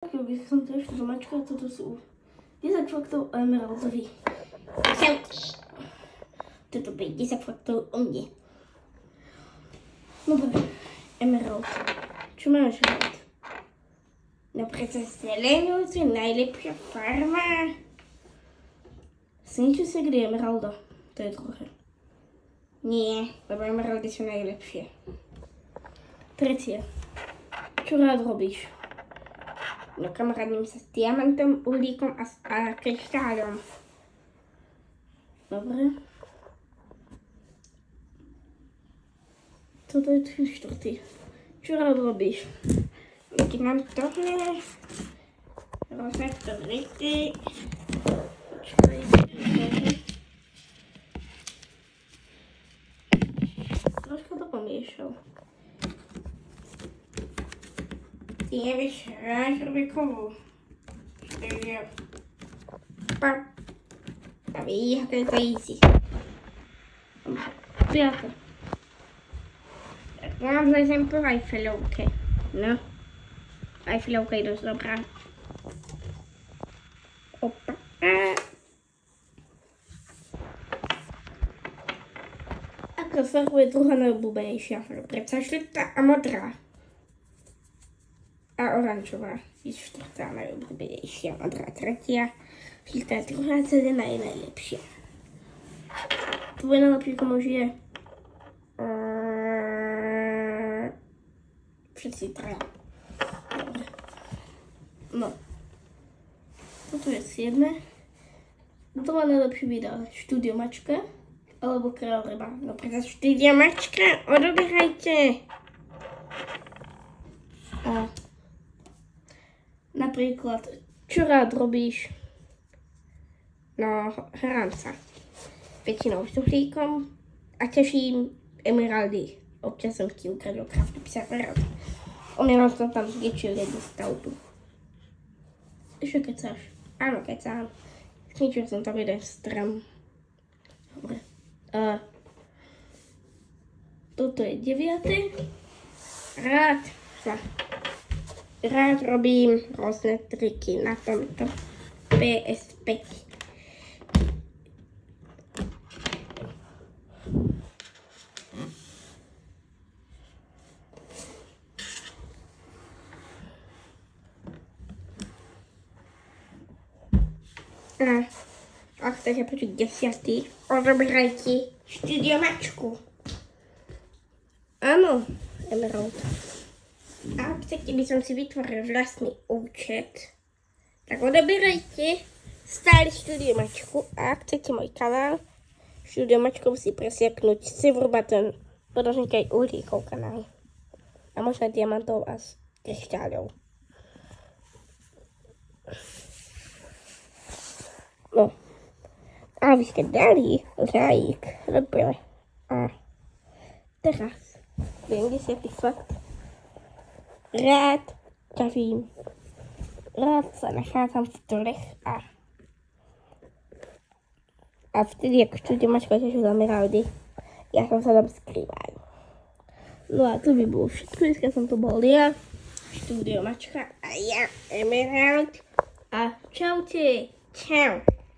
Keby som to ešte domačka, toto sú 10 faktov o Emeraldovi. Toto bude 10 faktov o mne. Dobre, Emerald. Čo máš rád? No preto zelenú, to je najlepšia farma. Sníču sa kdy Emeralda? To je druhé. Nie, lebo Emeraldy sú najlepšie. Tretie. Čo rád robíš? No kamarádím sa s diamantom, uhlíkom a kryštálom. Dobre. Toto je 3/4. Čo rád robíš? Keď mám tohle, rozmer to ryty. Trošku to pomiešal. Ty nevieš hrať Rubikovú. Takže... A vidíš, ako je to easy. Piaté. Mám zlezem po Eiffelovke. No. Eiffelovka je dosť dobrá. Opa. Ako farba je druhá najobľúbenejšia farba. Predsa žltá a modrá. A oranžová je štvrtá najobľúbenejšia, modrá tretia, žltá druhá, zelená je najlepšia. Tvoj najlepší kamoš je? Všetci traja. Dobre. No. Toto je 7. Kto má najlepší video? Štúdio Mačka alebo Kráľ ryba? No preto Štúdio Mačka, odoberajte. A napríklad, čo rád robíš? No, hrám sa. Väčšinou s uhlíkom a teším Emeraldy. Občas som ti ukradol kraftu 50 rád. Omieral som tam väčšiu jednu stavbu. Ešte kecáš? Áno, kecám. Zničil som tam jeden strom. Dobre. Toto je 9. Rád robím rôzne triky na tomto PS5. A chcete počuť 10. Odoberajte Štúdio Mačku. Áno, Emerald. A ak chcete, by som si vytvoril vlastný účet, tak odoberajte stále Štúdio Mačku. A ak chcete môj kanál Štúdio Mačkov si presiaknúť Silver Button, podložník aj uhlíkov kanál. A možno diamantov a kryštáľov. No. A vy ste dali like. Dobre. A teraz 70. fakt. Rád ťavím. Rád sa nachádzam v dolech a vtedy, ako Štúdio Mačka tiež Emeraldy, ja som sa tam skrýval. No a to by bolo všetko. Dneska som to bol ja, Štúdio Mačka a ja, Emerald. A čaute. Čau.